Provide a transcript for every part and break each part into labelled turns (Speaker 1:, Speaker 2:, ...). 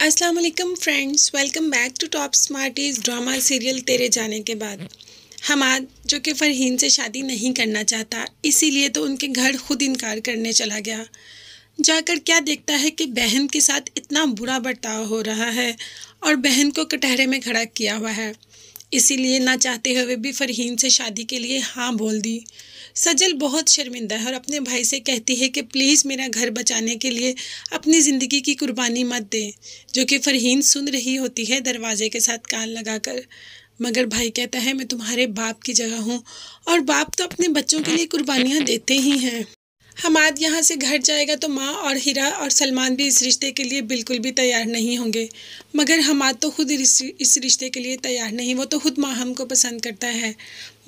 Speaker 1: अस्सलाम वालेकुम friends, welcome back to Top Smarties drama serial तेरे जाने के बाद। हमाद जो कि फ़रहीन से शादी नहीं करना चाहता, इसीलिए तो उनके घर खुद इनकार करने चला गया। जाकर क्या देखता है कि बहन के साथ इतना बुरा बर्ताव हो रहा है और बहन को कटहरे में खड़ा किया हुआ है। इसीलिए ना चाहते हुए भी फ़रहीन से शादी के लिए हाँ बोल दी। सजल बहुत शर्मिंदा है और अपने भाई से कहती है कि प्लीज़ मेरा घर बचाने के लिए अपनी ज़िंदगी की कुर्बानी मत दे, जो कि फ़रहीन सुन रही होती है दरवाजे के साथ कान लगाकर। मगर भाई कहता है मैं तुम्हारे बाप की जगह हूँ और बाप तो अपने बच्चों के लिए कुर्बानियाँ देते ही हैं। हमाद यहाँ से घर जाएगा तो माँ और हिरा और सलमान भी इस रिश्ते के लिए बिल्कुल भी तैयार नहीं होंगे। मगर हमाद तो खुद इस रिश्ते के लिए तैयार नहीं, वो तो खुद माहम को पसंद करता है।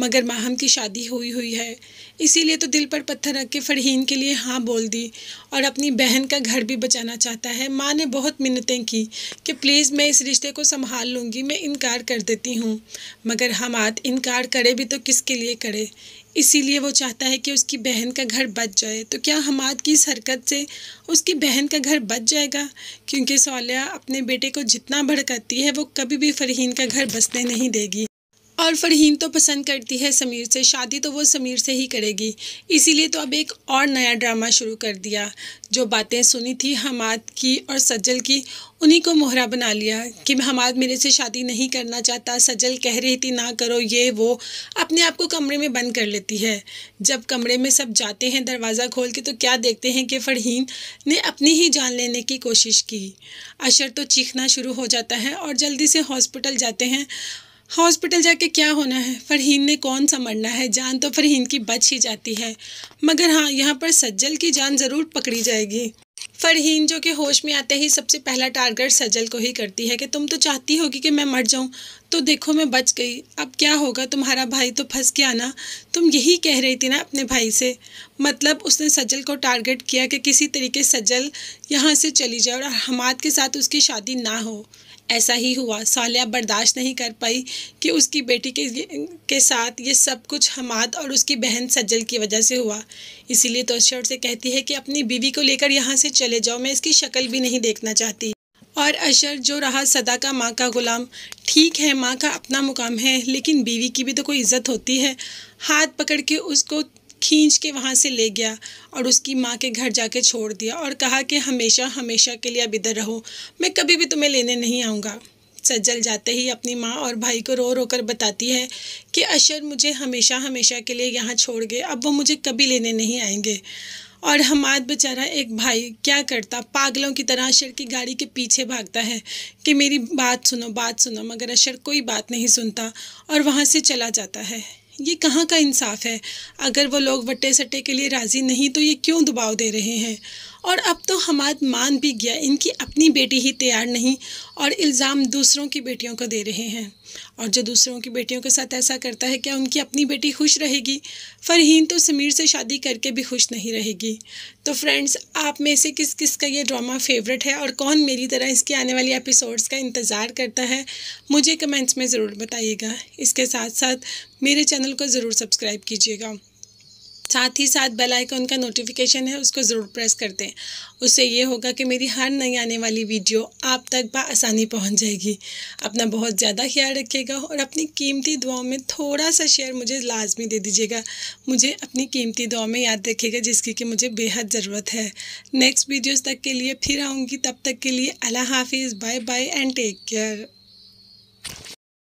Speaker 1: मगर माहम की शादी हुई हुई है, इसीलिए तो दिल पर पत्थर रख के फ़रहीन के लिए हाँ बोल दी और अपनी बहन का घर भी बचाना चाहता है। माँ ने बहुत मिन्नतें की कि प्लीज़ मैं इस रिश्ते को संभाल लूँगी, मैं इनकार कर देती हूँ। मगर हमाद इनकार करे भी तो किसके लिए करे, इसीलिए वो चाहता है कि उसकी बहन का घर बच जाए। तो क्या हमाद की इस हरकत से उसकी बहन का घर बच जाएगा? क्योंकि सौल्या अपने बेटे को जितना भड़काती है वो कभी भी फ़रहीन का घर बसने नहीं देगी। और फ़रहीन तो पसंद करती है समीर से, शादी तो वो समीर से ही करेगी। इसीलिए तो अब एक और नया ड्रामा शुरू कर दिया। जो बातें सुनी थी हमाद की और सज्जल की, उन्हीं को मोहरा बना लिया कि हमाद मेरे से शादी नहीं करना चाहता। सज्जल कह रही थी ना करो ये वो, अपने आप को कमरे में बंद कर लेती है। जब कमरे में सब जाते हैं दरवाज़ा खोल के तो क्या देखते हैं कि फ़रहीन ने अपनी ही जान लेने की कोशिश की। अशर तो चीखना शुरू हो जाता है और जल्दी से हॉस्पिटल जाते हैं। हॉस्पिटल जाके क्या होना है, फ़रहीन ने कौन सा मरना है, जान तो फ़रहीन की बच ही जाती है। मगर हाँ, यहाँ पर सज्जल की जान ज़रूर पकड़ी जाएगी। फ़रहीन जो कि होश में आते ही सबसे पहला टारगेट सज्जल को ही करती है कि तुम तो चाहती होगी कि मैं मर जाऊँ, तो देखो मैं बच गई, अब क्या होगा, तुम्हारा भाई तो फंस गया ना। तुम यही कह रही थी ना अपने भाई से। मतलब उसने सज्जल को टारगेट किया कि किसी तरीके सज्जल यहाँ से चली जाए और हमाद के साथ उसकी शादी ना हो। ऐसा ही हुआ। सालिया बर्दाश्त नहीं कर पाई कि उसकी बेटी के साथ ये सब कुछ हमाद और उसकी बहन सज्जल की वजह से हुआ। इसीलिए तो अशर से कहती है कि अपनी बीवी को लेकर यहाँ से चले जाओ, मैं इसकी शक्ल भी नहीं देखना चाहती। और अशर जो रहा सदा का माँ का गुलाम, ठीक है माँ का अपना मुकाम है, लेकिन बीवी की भी तो कोई इज्जत होती है। हाथ पकड़ के उसको खींच के वहाँ से ले गया और उसकी माँ के घर जाके छोड़ दिया और कहा कि हमेशा हमेशा के लिए अब इधर रहो, मैं कभी भी तुम्हें लेने नहीं आऊँगा। सज्जल जाते ही अपनी माँ और भाई को रो रो कर बताती है कि अशर मुझे हमेशा हमेशा के लिए यहाँ छोड़ गए, अब वो मुझे कभी लेने नहीं आएंगे। और हमाद बेचारा एक भाई क्या करता, पागलों की तरह अशर की गाड़ी के पीछे भागता है कि मेरी बात सुनो, मगर अशर कोई बात नहीं सुनता और वहाँ से चला जाता है। ये कहाँ का इंसाफ है? अगर वो लोग वट्टे सट्टे के लिए राज़ी नहीं तो ये क्यों दबाव दे रहे हैं? और अब तो हमाद मान भी गया, इनकी अपनी बेटी ही तैयार नहीं और इल्ज़ाम दूसरों की बेटियों को दे रहे हैं। और जो दूसरों की बेटियों के साथ ऐसा करता है, क्या उनकी अपनी बेटी खुश रहेगी? फ़रहीन तो समीर से शादी करके भी खुश नहीं रहेगी। तो फ्रेंड्स, आप में से किस किस का ये ड्रामा फेवरेट है और कौन मेरी तरह इसके आने वाली एपिसोड्स का इंतज़ार करता है, मुझे कमेंट्स में ज़रूर बताइएगा। इसके साथ साथ मेरे चैनल को ज़रूर सब्सक्राइब कीजिएगा। साथ ही साथ बेल आइकन का नोटिफिकेशन है, उसको ज़रूर प्रेस कर दें। उससे ये होगा कि मेरी हर नई आने वाली वीडियो आप तक बआसानी पहुंच जाएगी। अपना बहुत ज़्यादा ख्याल रखिएगा और अपनी कीमती दुआओं में थोड़ा सा शेयर मुझे लाजमी दे दीजिएगा। मुझे अपनी कीमती दुआओं में याद रखिएगा, जिसकी कि मुझे बेहद ज़रूरत है। नेक्स्ट वीडियोज़ तक के लिए फिर आऊँगी, तब तक के लिए अल्लाह हाफिज़, bye bye and take care.